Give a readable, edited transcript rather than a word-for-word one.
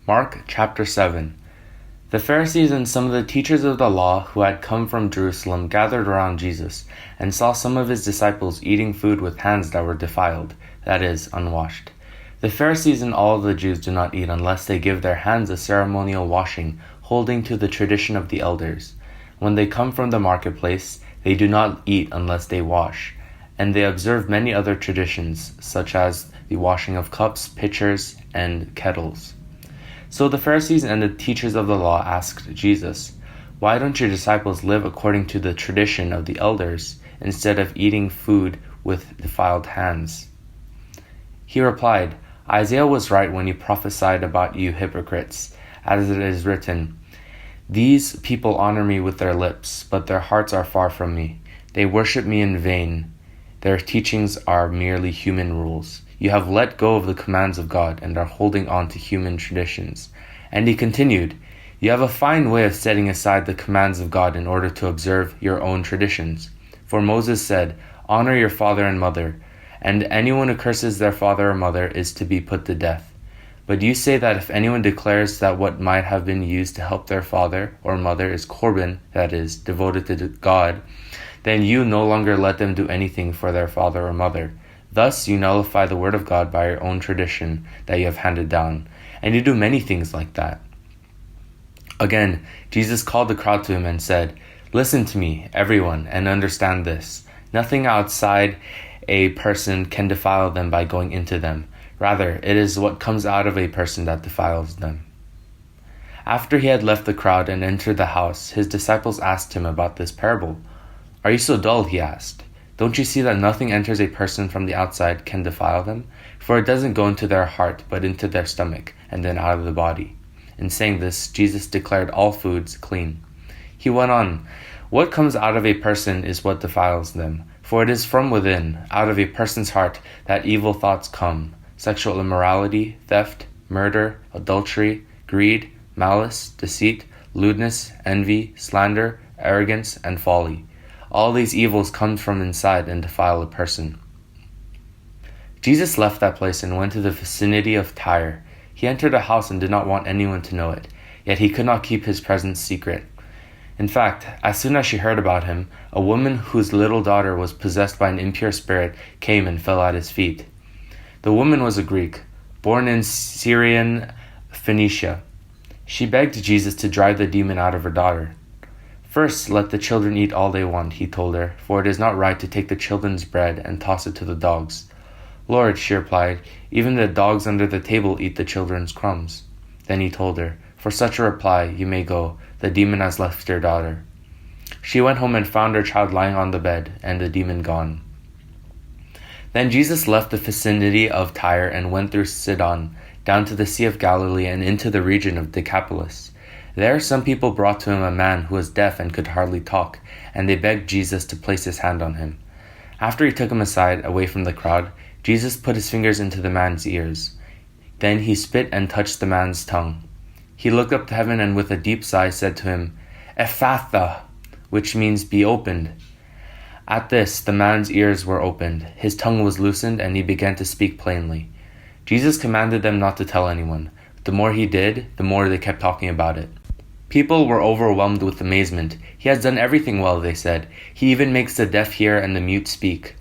Mark chapter 7. The Pharisees and some of the teachers of the law who had come from Jerusalem gathered around Jesus, and saw some of his disciples eating food with hands that were defiled, that is, unwashed. The Pharisees and all the Jews do not eat unless they give their hands a ceremonial washing, holding to the tradition of the elders. When they come from the marketplace, they do not eat unless they wash, and they observe many other traditions, such as the washing of cups, pitchers, and kettles. So the Pharisees and the teachers of the law asked Jesus, "Why don't your disciples live according to the tradition of the elders, instead of eating food with defiled hands?" He replied, "Isaiah was right when he prophesied about you hypocrites, as it is written, 'These people honor me with their lips, but their hearts are far from me. They worship me in vain. Their teachings are merely human rules. You have let go of the commands of God and are holding on to human traditions." And he continued, "You have a fine way of setting aside the commands of God in order to observe your own traditions. For Moses said, 'Honor your father and mother,' and anyone who curses their father or mother is to be put to death. But you say that if anyone declares that what might have been used to help their father or mother is korban, that is, devoted to God, then you no longer let them do anything for their father or mother. Thus you nullify the word of God by your own tradition that you have handed down, and you do many things like that." Again, Jesus called the crowd to him and said, "Listen to me, everyone, and understand this. Nothing outside a person can defile them by going into them. Rather, it is what comes out of a person that defiles them." After he had left the crowd and entered the house, his disciples asked him about this parable. "Are you so dull?" he asked. "Don't you see that nothing enters a person from the outside can defile them? For it doesn't go into their heart, but into their stomach, and then out of the body." In saying this, Jesus declared all foods clean. He went on, "What comes out of a person is what defiles them. For it is from within, out of a person's heart, that evil thoughts come: sexual immorality, theft, murder, adultery, greed, malice, deceit, lewdness, envy, slander, arrogance, and folly. All these evils come from inside and defile a person." Jesus left that place and went to the vicinity of Tyre. He entered a house and did not want anyone to know it, yet he could not keep his presence secret. In fact, as soon as she heard about him, a woman whose little daughter was possessed by an impure spirit came and fell at his feet. The woman was a Greek, born in Syrian Phoenicia. She begged Jesus to drive the demon out of her daughter. "First, let the children eat all they want," he told her, "for it is not right to take the children's bread and toss it to the dogs." "Lord," she replied, "even the dogs under the table eat the children's crumbs." Then he told her, "For such a reply, you may go. The demon has left your daughter." She went home and found her child lying on the bed, and the demon gone. Then Jesus left the vicinity of Tyre and went through Sidon, down to the Sea of Galilee and into the region of Decapolis. There some people brought to him a man who was deaf and could hardly talk, and they begged Jesus to place his hand on him. After he took him aside, away from the crowd, Jesus put his fingers into the man's ears. Then he spit and touched the man's tongue. He looked up to heaven and with a deep sigh said to him, "Ephphatha," which means "be opened." At this, the man's ears were opened, his tongue was loosened, and he began to speak plainly. Jesus commanded them not to tell anyone. The more he did, the more they kept talking about it. People were overwhelmed with amazement. "He has done everything well," they said. "He even makes the deaf hear and the mute speak."